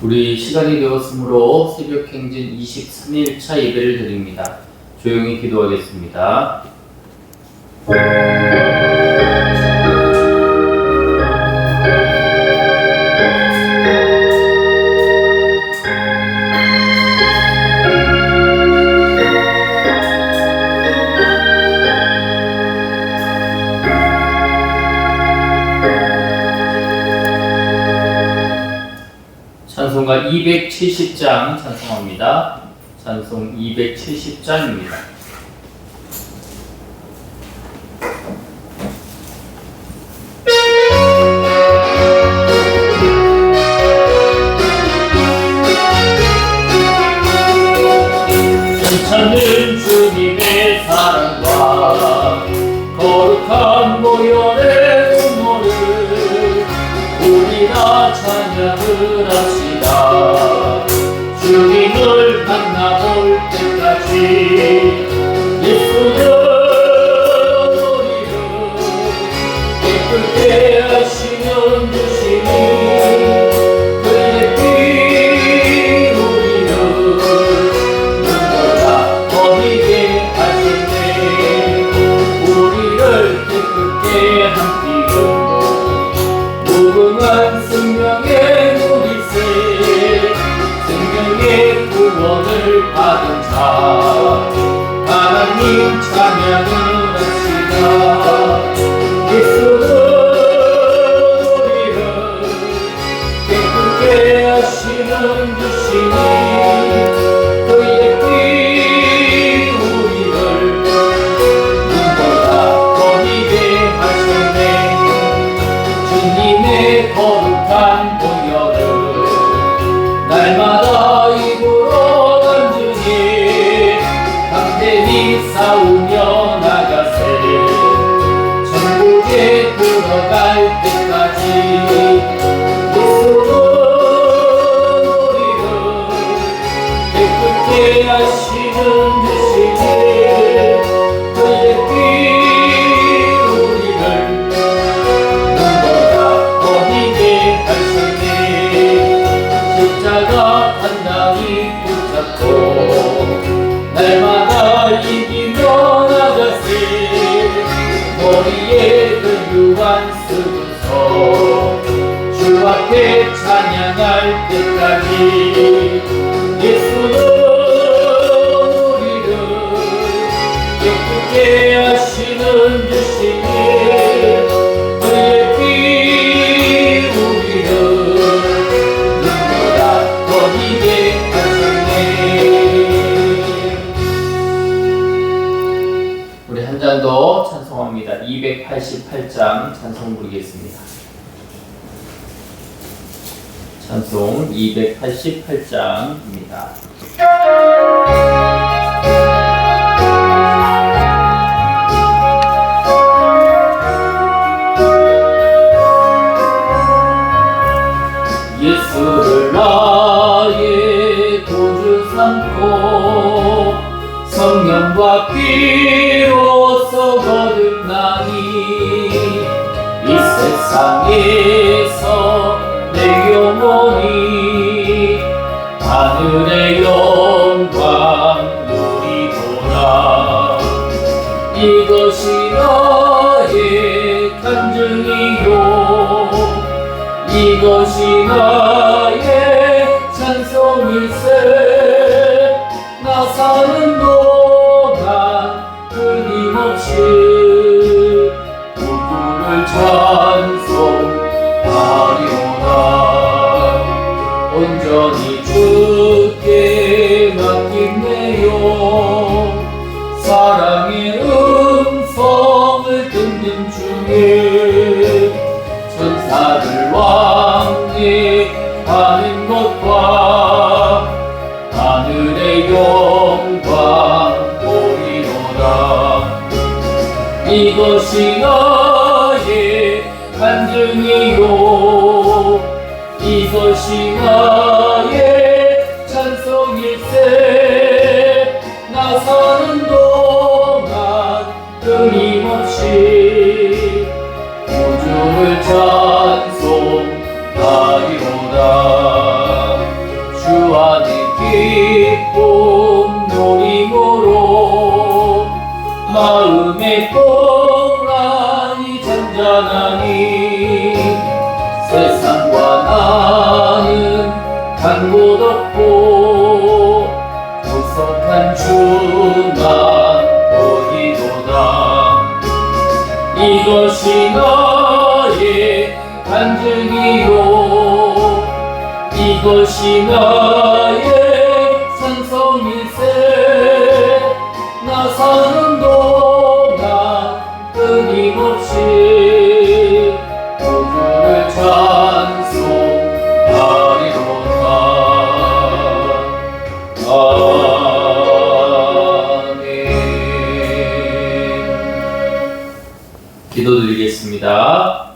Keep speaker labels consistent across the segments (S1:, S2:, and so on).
S1: 우리 시간이 되었으므로 새벽행진 23일차 예배를 드립니다. 조용히 기도하겠습니다. 찬송가 270장 찬송합니다. 찬송 270장입니다. 괜찮은 주님의 사랑과 거룩한 보혈의 눈물을 우리가 찬양을 합시다. 주님을 만나볼 때까지 예수는 우리를 깨끗게 하시는 주시니 그의 피 우리를 눈보다 거리게 하시네. 우리를 깨끗게 한 피로 무궁한 생명의 누리세 생명의 구원을 받은 자 하나님 찬양을 합시다. 예수는 우리를 깨끗게 하시는 주시니 그의 피 우리를 눈보다 거리게 하셨네. 주님의 거룩한 보혈을 날마다 입으로 간증히 담대히 싸우며 나가세. 천국에 들어갈 때까지 예수는 우리를 깨끗게 하시는 주시니 그의 피 우리를 눈보다 거리게 하시네. 십자가 단단히 붙잡고 날마다 이기며 나가세. 머리에 그 유한 쓰고서 주 앞에 찬양할 때까지 예수는 우리를 깨끗게 하시는 주시니 그의 피 우리를 눈보다 거리게 하셨네. 우리 한 장 더 찬송합니다. 288장 찬송 부르겠습니다. 찬송 288장입니다. 예수를 나의 구주 삼고 성령과 피로써 거듭나니 이 세상에서 내 영혼이 하늘의 영광 누리도다. 이것이 나의 간증이요 이것이 나의 찬송일세. 나 사는 동안 끊임없이 누구를 찬송하리오다. 온전히 주께 맡기네요. 사랑의 음성을 듣는 중에 천사들 왕래하는 것과 하늘의 영광 보리로다. 이것이 나의 간증이요 이것이 나의 찬송일세. 나 사는 동안 끊임없이 우주를 찬송하리로다. 하나님 세상과 나는 간 곳 없고 구속한 주만 보이도다. 이것이 나의 간증이요 이것이 나의 산성일세. 나 사는 동안 끊임없이 주를 찬송하리로다. 아멘. 기도드리겠습니다.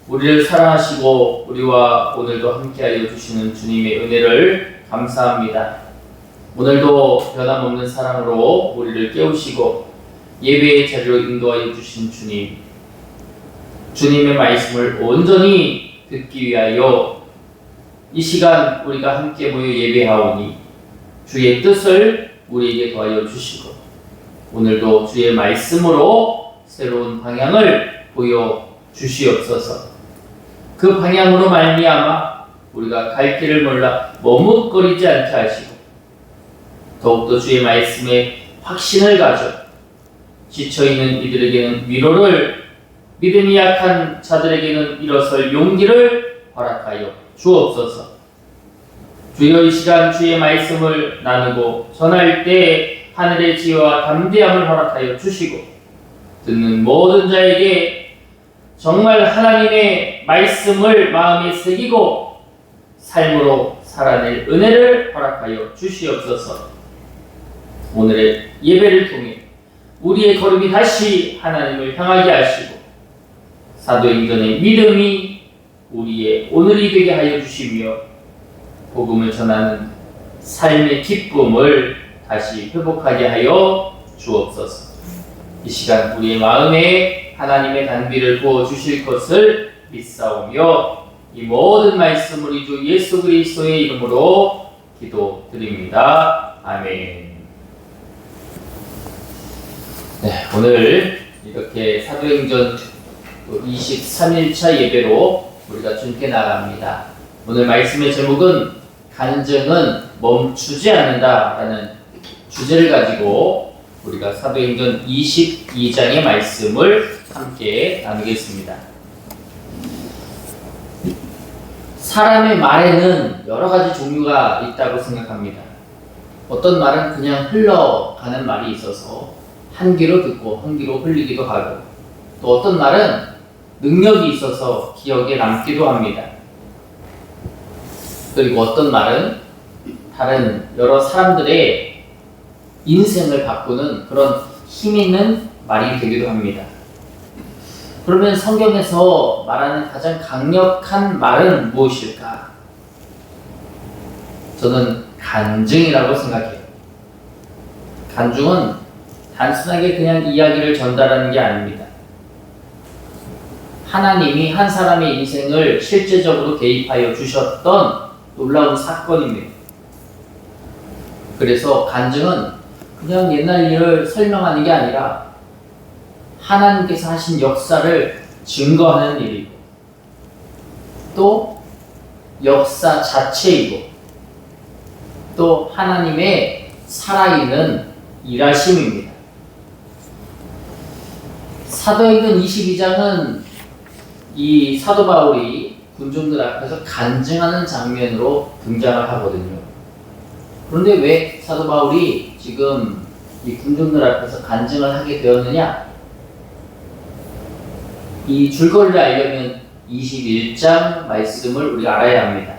S1: 우리를 사랑하시고 우리와 오늘도 함께하여 주시는 주님의 은혜를 감사합니다. 오늘도 변함없는 사랑으로 우리를 깨우시고 예배의 자리로 인도하여 주신 주님, 주님의 말씀을 온전히 듣기 위하여 이 시간 우리가 함께 모여 예배하오니 주의 뜻을 우리에게 더하여 주시고 오늘도 주의 말씀으로 새로운 방향을 보여 주시옵소서. 그 방향으로 말미암아 우리가 갈 길을 몰라 머뭇거리지 않게 하시고 더욱더 주의 말씀에 확신을 가져 지쳐있는 이들에게는 위로를, 믿음이 약한 자들에게는 일어설 용기를 허락하여 주옵소서. 주여 이 시간 주의 말씀을 나누고 전할 때 하늘의 지혜와 담대함을 허락하여 주시고 듣는 모든 자에게 정말 하나님의 말씀을 마음에 새기고 삶으로 살아낼 은혜를 허락하여 주시옵소서. 오늘의 예배를 통해 우리의 걸음이 다시 하나님을 향하게 하시고 사도행전의 믿음이 우리의 오늘이 되게 하여 주시며 복음을 전하는 삶의 기쁨을 다시 회복하게 하여 주옵소서. 이 시간 우리의 마음에 하나님의 단비를 부어 주실 것을 믿사오며 이 모든 말씀 우리 주 예수 그리스도의 이름으로 기도드립니다. 아멘. 네, 오늘 이렇게 사도행전 23일차 예배로 우리가 준비해 나갑니다. 오늘 말씀의 제목은 간증은 멈추지 않는다라는 주제를 가지고 우리가 사도행전 22장의 말씀을 함께 나누겠습니다. 사람의 말에는 여러 가지 종류가 있다고 생각합니다. 어떤 말은 그냥 흘러가는 말이 있어서 한 귀로 듣고 한 귀로 흘리기도 하고 또 어떤 말은 능력이 있어서 기억에 남기도 합니다. 그리고 어떤 말은 다른 여러 사람들의 인생을 바꾸는 그런 힘 있는 말이 되기도 합니다. 그러면 성경에서 말하는 가장 강력한 말은 무엇일까? 저는 간증이라고 생각해요. 간증은 단순하게 그냥 이야기를 전달하는 게 아닙니다. 하나님이 한 사람의 인생을 실제적으로 개입하여 주셨던 놀라운 사건입니다. 그래서 간증은 그냥 옛날 일을 설명하는 게 아니라 하나님께서 하신 역사를 증거하는 일이고 또 역사 자체이고 또 하나님의 살아있는 일하심입니다. 사도행전 22장은 이 사도 바울이 군중들 앞에서 간증하는 장면으로 등장을 하거든요. 그런데 왜 사도 바울이 지금 이 군중들 앞에서 간증을 하게 되었느냐? 이 줄거리를 알려면 21장 말씀을 우리가 알아야 합니다.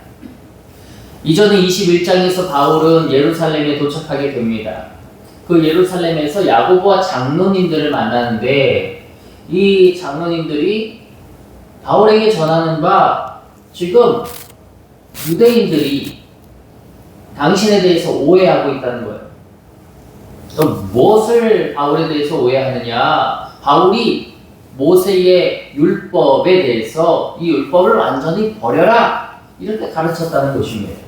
S1: 이전에 21장에서 바울은 예루살렘에 도착하게 됩니다. 그 예루살렘에서 야고보와 장로님들을 만나는데 이 장로님들이 바울에게 전하는 바 지금 유대인들이 당신에 대해서 오해하고 있다는 거예요. 그럼 무엇을 바울에 대해서 오해하느냐? 바울이 모세의 율법에 대해서 이 율법을 완전히 버려라 이렇게 가르쳤다는 것입니다.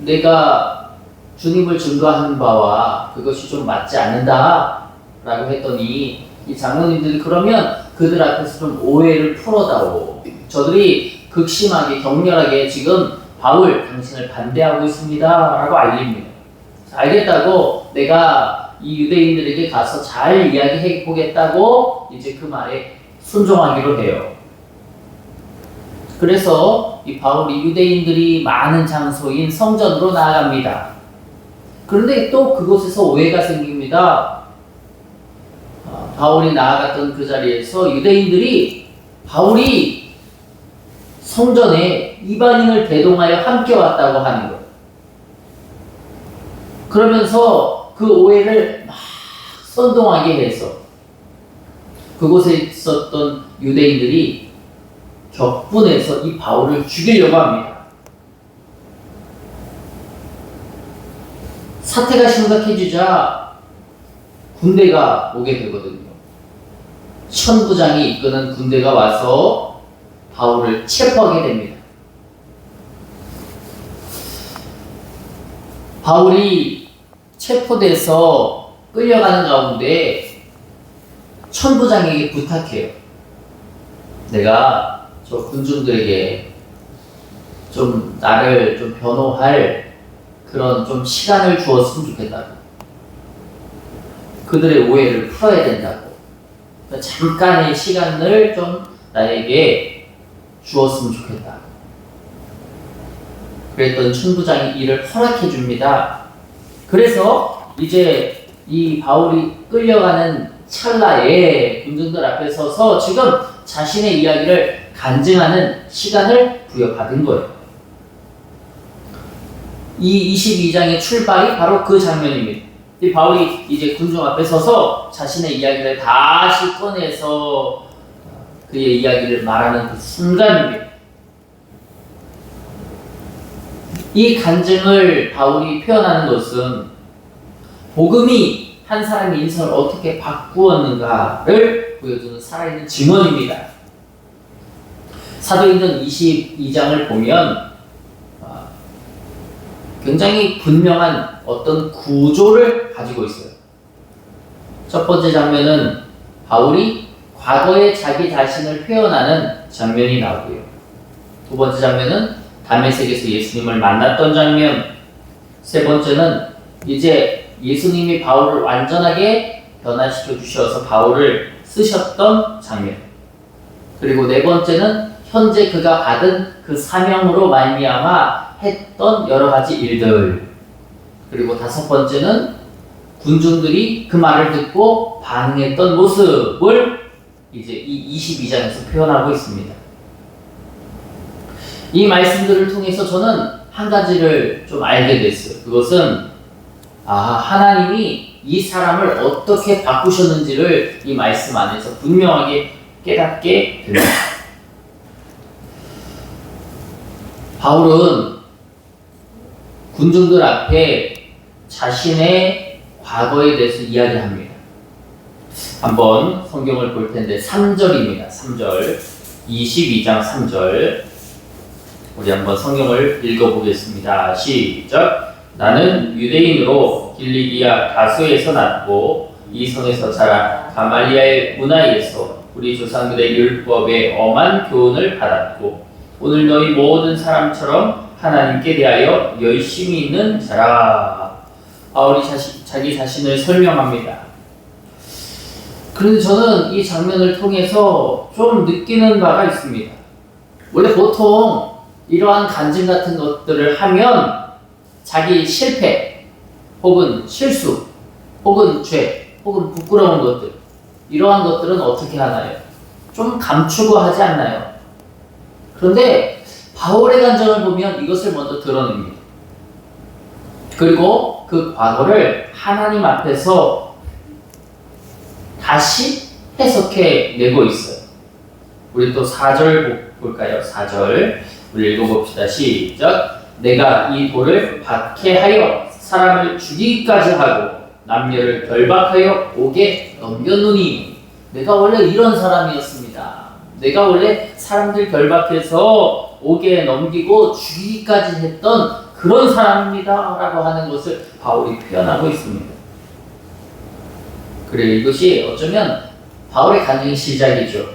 S1: 내가 주님을 증거하는 바와 그것이 좀 맞지 않는다 라고 했더니 이 장로님들이 그러면 그들 앞에서 좀 오해를 풀어다오. 저들이 극심하게 격렬하게 지금 바울 당신을 반대하고 있습니다 라고 알립니다. 알겠다고 내가 이 유대인들에게 가서 잘 이야기해 보겠다고 이제 그 말에 순종하기로 해요. 그래서 이 바울이 유대인들이 많은 장소인 성전으로 나아갑니다. 그런데 또 그곳에서 오해가 생깁니다. 바울이 나아갔던 그 자리에서 유대인들이 바울이 성전에 이방인을 대동하여 함께 왔다고 하는 거예요. 그러면서 그 오해를 막 선동하게 해서 그곳에 있었던 유대인들이 격분해서 이 바울을 죽이려고 합니다. 사태가 심각해지자 군대가 오게 되거든요. 천부장이 이끄는 군대가 와서 바울을 체포하게 됩니다. 바울이 체포돼서 끌려가는 가운데 천부장에게 부탁해요. 내가 저 군중들에게 좀 나를 좀 변호할 그런 좀 시간을 주었으면 좋겠다고. 그들의 오해를 풀어야 된다고. 그러니까 잠깐의 시간을 좀 나에게 주었으면 좋겠다. 그랬던 천부장이 이를 허락해 줍니다. 그래서 이제 이 바울이 끌려가는 찰나에 군중들 앞에 서서 지금 자신의 이야기를 간증하는 시간을 부여받은 거예요. 이 22장의 출발이 바로 그 장면입니다. 이 바울이 이제 군중 앞에 서서 자신의 이야기를 다시 꺼내서 그의 이야기를 말하는 그 순간입니다. 이 간증을 바울이 표현하는 것은 복음이 한 사람의 인생을 어떻게 바꾸었는가를 보여주는 살아있는 증언입니다. 사도행전 22장을 보면 굉장히 분명한 어떤 구조를 가지고 있어요. 첫 번째 장면은 바울이 과거의 자기 자신을 표현하는 장면이 나오고요. 두 번째 장면은 다메섹에서 예수님을 만났던 장면. 세 번째는 이제 예수님이 바울을 완전하게 변화시켜 주셔서 바울을 쓰셨던 장면. 그리고 네 번째는 현재 그가 받은 그 사명으로 말미암아 했던 여러 가지 일들. 그리고 다섯 번째는 군중들이 그 말을 듣고 반응했던 모습을 이제 이 22장에서 표현하고 있습니다. 이 말씀들을 통해서 저는 한 가지를 좀 알게 됐어요. 그것은 하나님이 이 사람을 어떻게 바꾸셨는지를 이 말씀 안에서 분명하게 깨닫게 됩니다. 바울은 군중들 앞에 자신의 과거에 대해서 이야기합니다. 한번 성경을 볼 텐데 3절입니다. 3절 22장 3절 우리 한번 성경을 읽어보겠습니다. 시작. 나는 유대인으로 길리기아 다소에서 났고 이 성에서 자란 가말리아의 문화에서 우리 조상들의 율법의 엄한 교훈을 받았고 오늘 너희 모든 사람처럼 하나님께 대하여 열심히 있는 자라. 바울이 자기 자신을 설명합니다. 그런데 저는 이 장면을 통해서 좀 느끼는 바가 있습니다. 원래 보통 이러한 간증 같은 것들을 하면 자기 실패, 혹은 실수, 혹은 죄, 혹은 부끄러운 것들, 이러한 것들은 어떻게 하나요? 좀 감추고 하지 않나요? 그런데 바울의 간증을 보면 이것을 먼저 드러냅니다. 그리고 그 과거를 하나님 앞에서 다시 해석해 내고 있어요. 우리 또 4절 볼까요? 4절 우리 읽어봅시다. 시작. 내가 이 돌을 박해하여 사람을 죽이기까지 하고 남녀를 결박하여 옥에 넘겼노니 내가 원래 이런 사람이었습니다. 내가 원래 사람들 결박해서 옥에 넘기고 죽이기까지 했던 그런 사람입니다 라고 하는 것을 바울이 표현하고 있습니다. 그래, 이것이 어쩌면 바울의 간증의 시작이죠.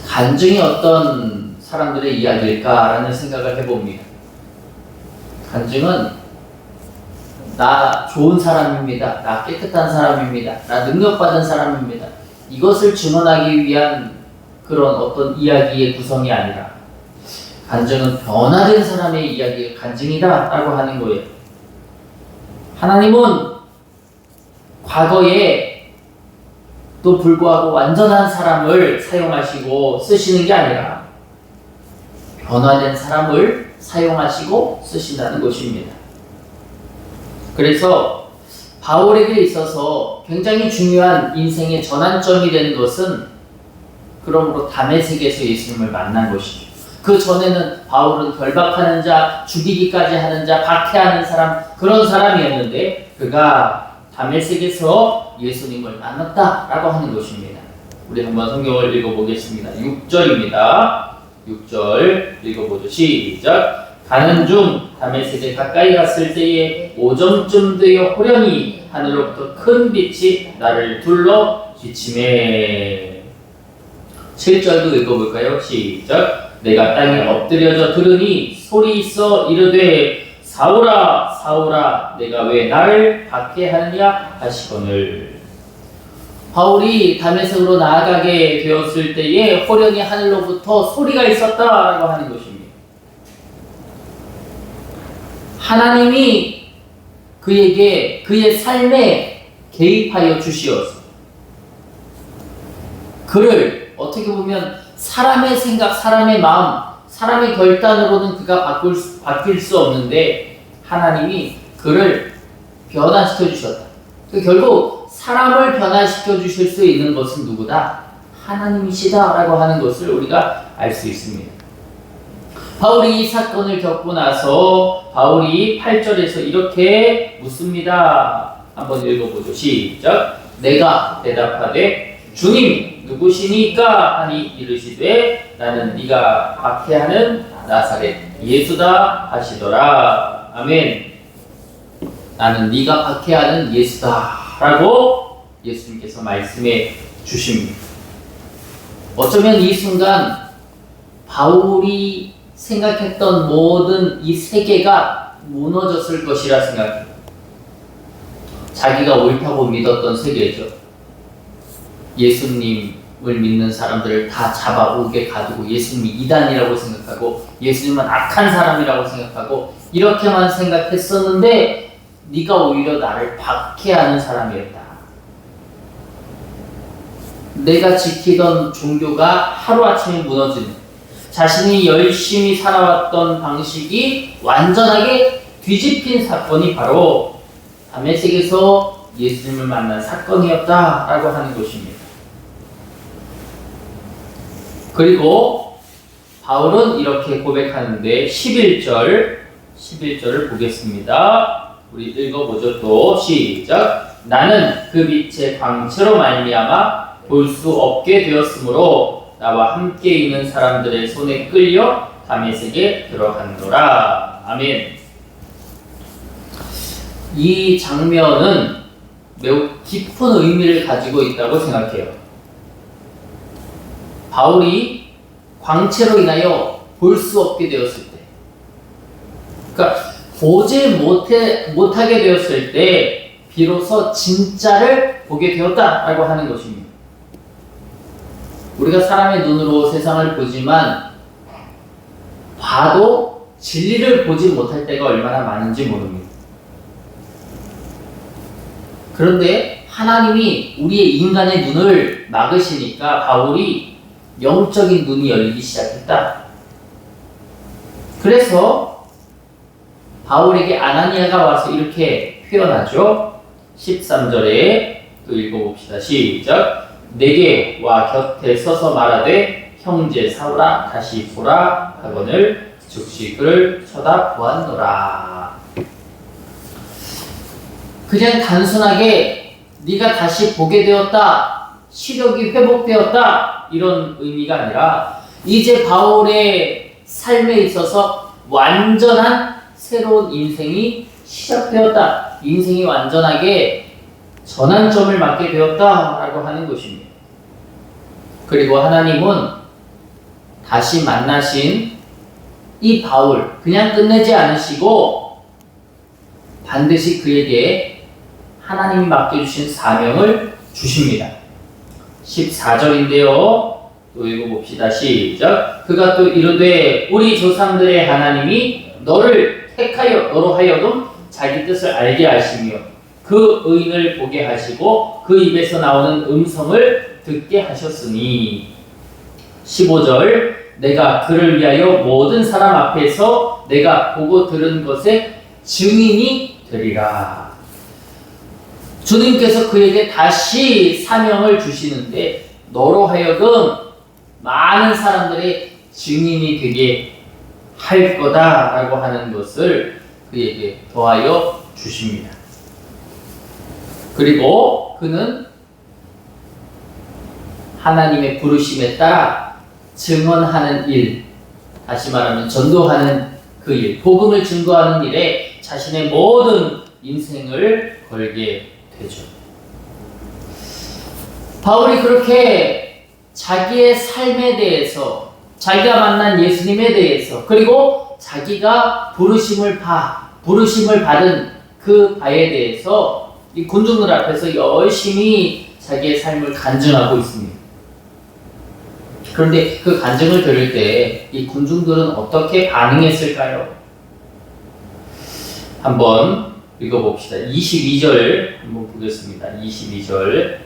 S1: 간증이 어떤 사람들의 이야기일까라는 생각을 해봅니다. 간증은 나 좋은 사람입니다. 나 깨끗한 사람입니다. 나 능력받은 사람입니다. 이것을 증언하기 위한 그런 어떤 이야기의 구성이 아니라 간증은 변화된 사람의 이야기가 간증이다 라고 하는 거예요. 하나님은 과거에 또 불구하고 완전한 사람을 사용하시고 쓰시는 게 아니라 변화된 사람을 사용하시고 쓰신다는 것입니다. 그래서 바울에게 있어서 굉장히 중요한 인생의 전환점이 되는 것은 그러므로 다메섹에서 예수님을 만난 것이죠. 그 전에는 바울은 결박하는 자, 죽이기까지 하는 자, 박해하는 사람, 그런 사람이었는데 그가 다메섹에서 예수님을 만났다라고 하는 것입니다. 우리 한번 성경을 읽어보겠습니다. 6절입니다. 6절 읽어보죠. 시작. 가는 중 다메섹에 가까이 갔을 때에 오전쯤 되어 호련히 하늘로부터 큰 빛이 나를 둘러 비치매. 7절도 읽어볼까요? 시작. 내가 땅에 엎드려져 들으니 소리 있어 이르되 사울아 사울아 내가 왜 나를 박해하느냐 하시거늘. 바울이 다메섹으로 나아가게 되었을 때에 호련히 하늘로부터 소리가 있었다라고 하는 것입니다. 하나님이 그에게 그의 삶에 개입하여 주시어서 그를 어떻게 보면 사람의 생각, 사람의 마음, 사람의 결단으로는 그가 바뀔 수 없는데 하나님이 그를 변화시켜 주셨다. 결국 사람을 변화시켜 주실 수 있는 것은 누구다? 하나님이시다라고 하는 것을 우리가 알 수 있습니다. 바울이 이 사건을 겪고 나서 바울이 8절에서 이렇게 묻습니다. 한번 읽어보죠. 시작. 내가 대답하되 주님 누구시니까 하니 이르시되 나는 네가 박해하는 나사렛 예수다 하시더라. 아멘. 나는 네가 박해하는 예수다 라고 예수님께서 말씀해 주십니다. 어쩌면 이 순간 바울이 생각했던 모든 이 세계가 무너졌을 것이라 생각해요. 자기가 옳다고 믿었던 세계죠. 예수님을 믿는 사람들을 다 잡아오게 가두고 예수님이 이단이라고 생각하고 예수님은 악한 사람이라고 생각하고 이렇게만 생각했었는데 네가 오히려 나를 박해하는 사람이었다. 내가 지키던 종교가 하루아침에 무너지는, 자신이 열심히 살아왔던 방식이 완전하게 뒤집힌 사건이 바로 다메섹에서 예수님을 만난 사건이었다라고 하는 것입니다. 그리고 바울은 이렇게 고백하는데 11절을 보겠습니다. 우리 읽어보죠. 또 시작. 나는 그 빛의 광채로 말미암아 볼 수 없게 되었으므로 나와 함께 있는 사람들의 손에 끌려 다메섹에 들어간노라. 아멘. 이 장면은 매우 깊은 의미를 가지고 있다고 생각해요. 바울이 광채로 인하여 볼 수 없게 되었을 때, 그러니까 보지 못하게 되었을 때 비로소 진짜를 보게 되었다라고 하는 것입니다. 우리가 사람의 눈으로 세상을 보지만 봐도 진리를 보지 못할 때가 얼마나 많은지 모릅니다. 그런데 하나님이 우리의 인간의 눈을 막으시니까 바울이 영적인 눈이 열리기 시작했다. 그래서 바울에게 아나니아가 와서 이렇게 표현하죠. 13절에 또 읽어봅시다. 시작. 내게 와 곁에 서서 말하되 형제 사울아 다시 보라 하거늘 즉시 그를 쳐다보았노라. 그냥 단순하게 네가 다시 보게 되었다, 시력이 회복되었다 이런 의미가 아니라 이제 바울의 삶에 있어서 완전한 새로운 인생이 시작되었다. 인생이 완전하게 전환점을 맞게 되었다라고 하는 것입니다. 그리고 하나님은 다시 만나신 이 바울 그냥 끝내지 않으시고 반드시 그에게 하나님이 맡겨주신 사명을 주십니다. 14절인데요. 또 읽어봅시다. 시작. 그가 또 이르되 우리 조상들의 하나님이 너를 택하여 너로 하여금 자기 뜻을 알게 하시며 그 의인을 보게 하시고 그 입에서 나오는 음성을 듣게 하셨으니 15절 내가 그를 위하여 모든 사람 앞에서 내가 보고 들은 것의 증인이 되리라. 주님께서 그에게 다시 사명을 주시는데 너로 하여금 많은 사람들의 증인이 되게 할 거다라고 하는 것을 그에게 더하여 주십니다. 그리고 그는 하나님의 부르심에 따라 증언하는 일, 다시 말하면 전도하는 그 일, 복음을 증거하는 일에 자신의 모든 인생을 걸게 되죠. 바울이 그렇게 자기의 삶에 대해서, 자기가 만난 예수님에 대해서, 그리고 자기가 부르심을 받은 그 바에 대해서 이 군중들 앞에서 열심히 자기의 삶을 간증하고 있습니다. 그런데 그 간증을 들을 때 이 군중들은 어떻게 반응했을까요? 한번 읽어봅시다. 22절 한번 보겠습니다. 22절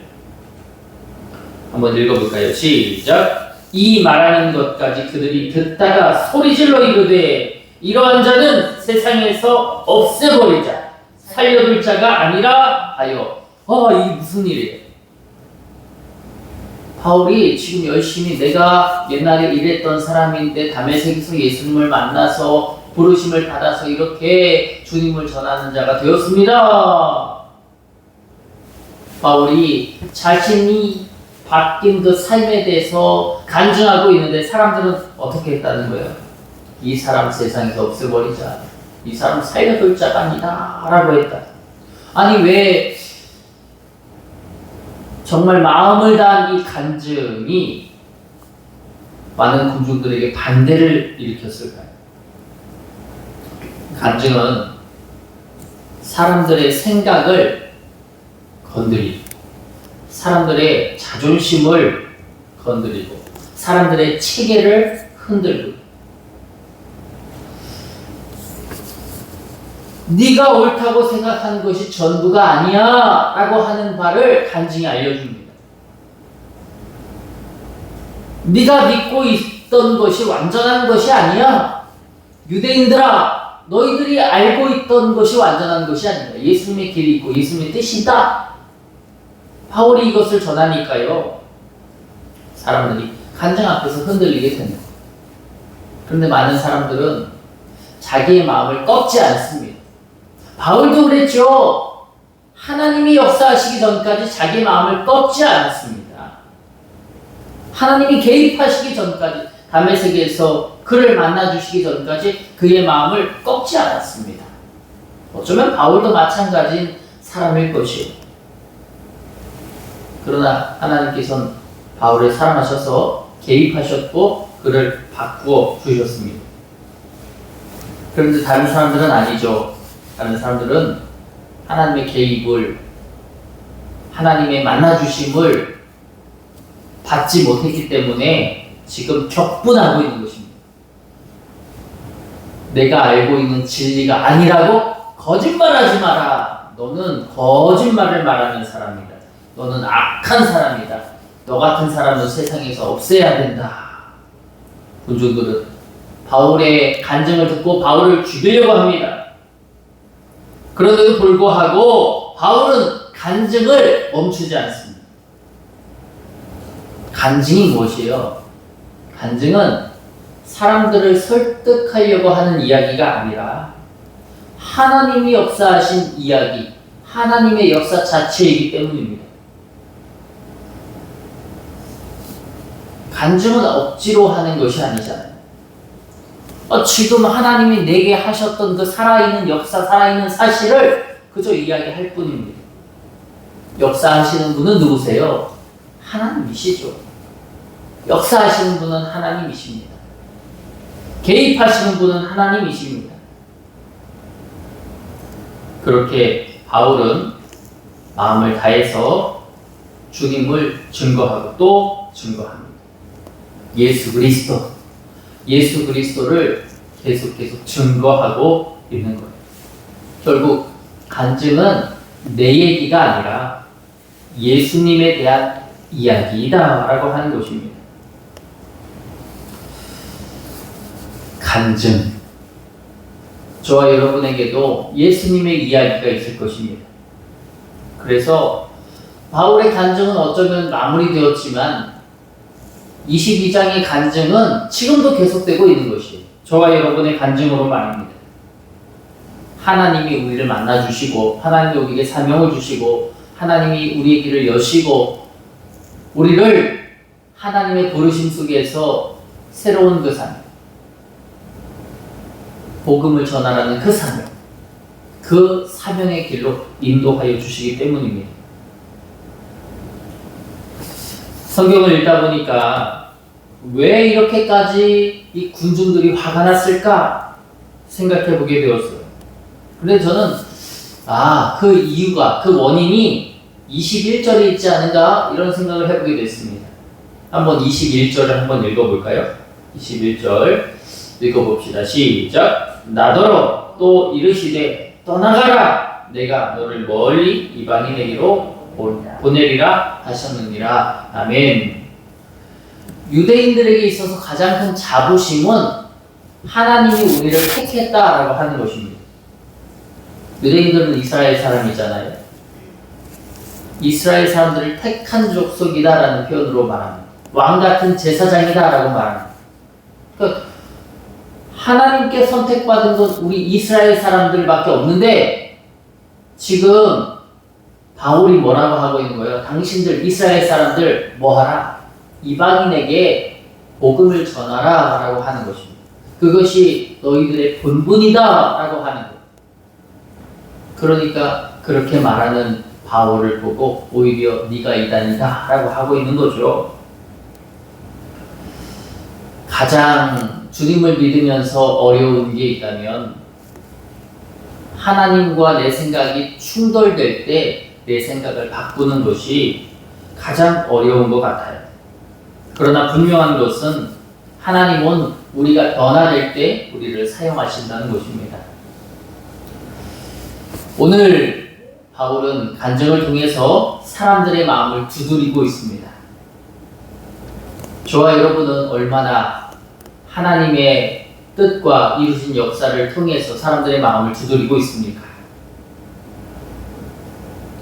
S1: 한번 읽어볼까요? 시작. 이 말하는 것까지 그들이 듣다가 소리질러 이르되 이러한 자는 세상에서 없애버리자 살려둘 자가 아니라 하여. 이게 무슨 일이에요? 바울이 지금 열심히 내가 옛날에 일했던 사람인데 다메섹에서 예수님을 만나서 부르심을 받아서 이렇게 주님을 전하는 자가 되었습니다. 바울이 자신이 바뀐 그 삶에 대해서 간증하고 있는데 사람들은 어떻게 했다는 거예요? 이 사람 세상에서 없애버리자. 이 사람 살려둘 자가 아니다 라고 했다. 아니 왜 정말 마음을 다한 이 간증이 많은 군중들에게 반대를 일으켰을까요? 간증은 사람들의 생각을 건드리고 사람들의 자존심을 건드리고 사람들의 체계를 흔들고 네가 옳다고 생각하는 것이 전부가 아니야 라고 하는 바를 간증이 알려줍니다. 네가 믿고 있던 것이 완전한 것이 아니야. 유대인들아, 너희들이 알고 있던 것이 완전한 것이 아니야. 예수님의 길이 있고 예수님의 뜻이 있다. 바울이 이것을 전하니까요, 사람들이 간증 앞에서 흔들리게 됩니다. 그런데 많은 사람들은 자기의 마음을 꺾지 않습니다. 바울도 그랬죠. 하나님이 역사하시기 전까지 자기 마음을 꺾지 않았습니다. 하나님이 개입하시기 전까지, 다메섹에서 그를 만나주시기 전까지 그의 마음을 꺾지 않았습니다. 어쩌면 바울도 마찬가지인 사람일 것이요. 그러나 하나님께서는 바울을 사랑하셔서 개입하셨고 그를 바꾸어 주셨습니다. 그런데 다른 사람들은 아니죠. 다른 사람들은 하나님의 개입을, 하나님의 만나주심을 받지 못했기 때문에 지금 격분하고 있는 것입니다. 내가 알고 있는 진리가 아니라고 거짓말하지 마라. 너는 거짓말을 말하는 사람이다. 너는 악한 사람이다. 너 같은 사람은 세상에서 없애야 된다. 군중들은 바울의 간증을 듣고 바울을 죽이려고 합니다. 그런데도 불구하고 바울은 간증을 멈추지 않습니다. 간증이 무엇이에요? 간증은 사람들을 설득하려고 하는 이야기가 아니라 하나님이 역사하신 이야기, 하나님의 역사 자체이기 때문입니다. 간증은 억지로 하는 것이 아니잖아요. 지금 하나님이 내게 하셨던 그 살아있는 역사, 살아있는 사실을 그저 이야기할 뿐입니다. 역사하시는 분은 누구세요? 하나님이시죠. 역사하시는 분은 하나님이십니다. 개입하시는 분은 하나님이십니다. 그렇게 바울은 마음을 다해서 주님을 증거하고 또 증거합니다. 예수 그리스도를 계속 증거하고 있는 거예요. 결국 간증은 내 얘기가 아니라 예수님에 대한 이야기이다라고 하는 것입니다. 간증. 저와 여러분에게도 예수님의 이야기가 있을 것입니다. 그래서 바울의 간증은 어쩌면 마무리되었지만 22장의 간증은 지금도 계속되고 있는 것이에요. 저와 여러분의 간증으로 말입니다. 하나님이 우리를 만나주시고 하나님이 우리에게 사명을 주시고 하나님이 우리의 길을 여시고 우리를 하나님의 부르심 속에서 새로운 그 사명, 복음을 전하라는 그 사명, 그 사명의 길로 인도하여 주시기 때문입니다. 성경을 읽다 보니까 왜 이렇게까지 이 군중들이 화가 났을까 생각해 보게 되었어요. 근데 저는 그 이유가, 그 원인이 21절에 있지 않은가 이런 생각을 해보게 됐습니다. 한번 21절을 한번 읽어볼까요? 21절 읽어봅시다. 시작. 나더러 또 이르시되 떠나가라. 내가 너를 멀리 이방인에게로 보내리라 하셨느니라. 아멘. 유대인들에게 있어서 가장 큰 자부심은 하나님이 우리를 택했다라고 하는 것입니다. 유대인들은 이스라엘 사람이잖아요. 이스라엘 사람들을 택한 족속이다라는 표현으로 말합니다. 왕같은 제사장이다라고 말합니다. 그러니까 하나님께 선택받은 건 우리 이스라엘 사람들밖에 없는데 지금 바울이 뭐라고 하고 있는 거예요? 당신들 이스라엘 사람들 뭐하라? 이방인에게 복음을 전하라 라고 하는 것입니다. 그것이 너희들의 본분이다 라고 하는 거예요. 그러니까 그렇게 말하는 바울을 보고 오히려 네가 이단이다 라고 하고 있는 거죠. 가장 주님을 믿으면서 어려운 게 있다면 하나님과 내 생각이 충돌될 때 내 생각을 바꾸는 것이 가장 어려운 것 같아요. 그러나 분명한 것은 하나님은 우리가 변화될 때 우리를 사용하신다는 것입니다. 오늘 바울은 간증을 통해서 사람들의 마음을 두드리고 있습니다. 저와 여러분은 얼마나 하나님의 뜻과 이루신 역사를 통해서 사람들의 마음을 두드리고 있습니까?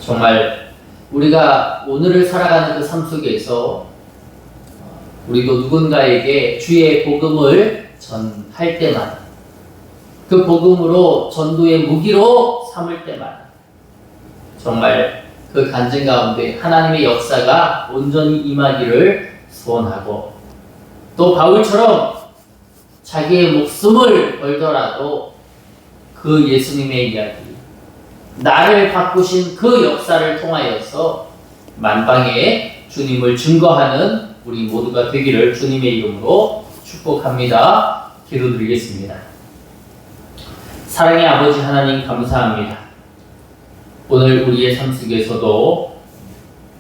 S1: 정말 우리가 오늘을 살아가는 그 삶 속에서 우리도 누군가에게 주의 복음을 전할 때마다 그 복음으로 전도의 무기로 삼을 때마다 정말 그 간증 가운데 하나님의 역사가 온전히 임하기를 소원하고 또 바울처럼 자기의 목숨을 걸더라도 그 예수님의 이야기, 나를 바꾸신 그 역사를 통하여서 만방에 주님을 증거하는 우리 모두가 되기를 주님의 이름으로 축복합니다. 기도드리겠습니다. 사랑의 아버지 하나님 감사합니다. 오늘 우리의 삶 속에서도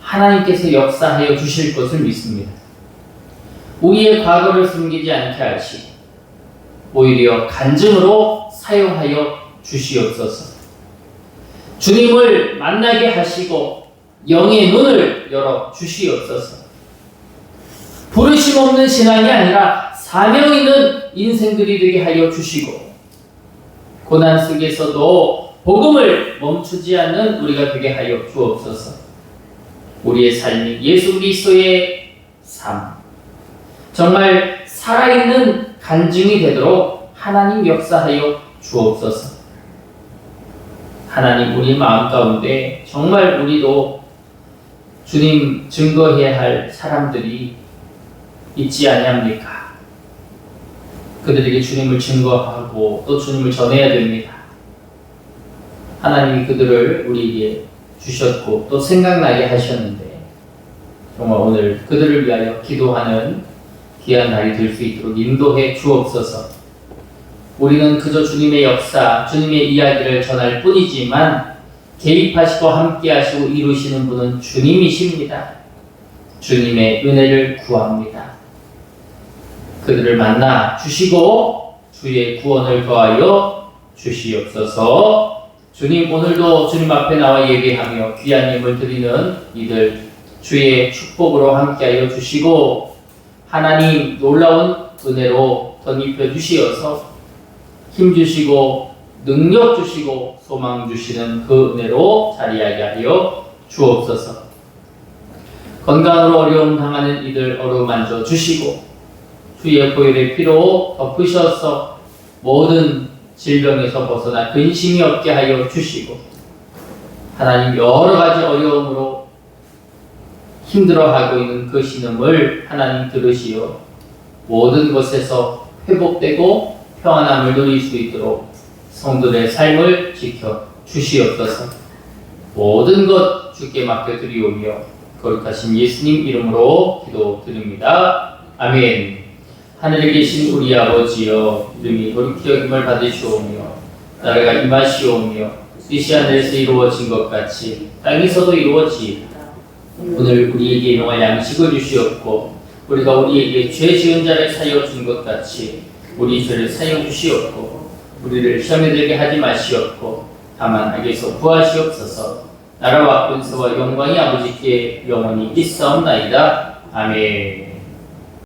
S1: 하나님께서 역사하여 주실 것을 믿습니다. 우리의 과거를 숨기지 않게 하시고 오히려 간증으로 사용하여 주시옵소서. 주님을 만나게 하시고 영의 눈을 열어 주시옵소서. 부르심 없는 신앙이 아니라 사명 있는 인생들이 되게 하여 주시고 고난 속에서도 복음을 멈추지 않는 우리가 되게 하여 주옵소서. 우리의 삶이 예수 그리스도의 삶, 정말 살아있는 간증이 되도록 하나님 역사하여 주옵소서. 하나님, 우리 마음 가운데 정말 우리도 주님 증거해야 할 사람들이 있지 아니합니까? 그들에게 주님을 증거하고 또 주님을 전해야 됩니다. 하나님이 그들을 우리에게 주셨고 또 생각나게 하셨는데 정말 오늘 그들을 위하여 기도하는 귀한 날이 될 수 있도록 인도해 주옵소서. 우리는 그저 주님의 역사, 주님의 이야기를 전할 뿐이지만 개입하시고 함께하시고 이루시는 분은 주님이십니다. 주님의 은혜를 구합니다. 그들을 만나 주시고 주의 구원을 더하여 주시옵소서. 주님, 오늘도 주님 앞에 나와 예배하며 귀한 예물 드리는 이들 주의 축복으로 함께하여 주시고 하나님 놀라운 은혜로 덧입혀 주시어서 힘 주시고 능력 주시고 소망 주시는 그 은혜로 자리하게 하여 주옵소서. 건강으로 어려움 당하는 이들 어루만져 주시고 주의 보혈의 피로 덮으셔서 모든 질병에서 벗어나 근심이 없게 하여 주시고 하나님 여러 가지 어려움으로 힘들어하고 있는 그 신음을 하나님 들으시어 모든 것에서 회복되고 평안함을 누릴 수 있도록 성도들의 삶을 지켜 주시옵소서. 모든 것 주께 맡겨드리오며 거룩하신 예수님 이름으로 기도드립니다. 아멘. 하늘에 계신 우리 아버지여, 이름이 거룩히 여김을 받으시오며 나라가 임하시오며 뜻이 하늘에서 이루어진 것 같이 땅에서도 이루어지이다. 오늘 우리에게 일용할 양식을 주시옵고 우리가 우리에게 죄 지은 자를 사여 준 것 같이 우리 죄를 사여 주시옵고 우리를 시험에 들게 하지 마시옵고 다만 악에서 구하시옵소서. 나라와 권세와 영광이 아버지께 영원히 있사옵나이다. 아멘.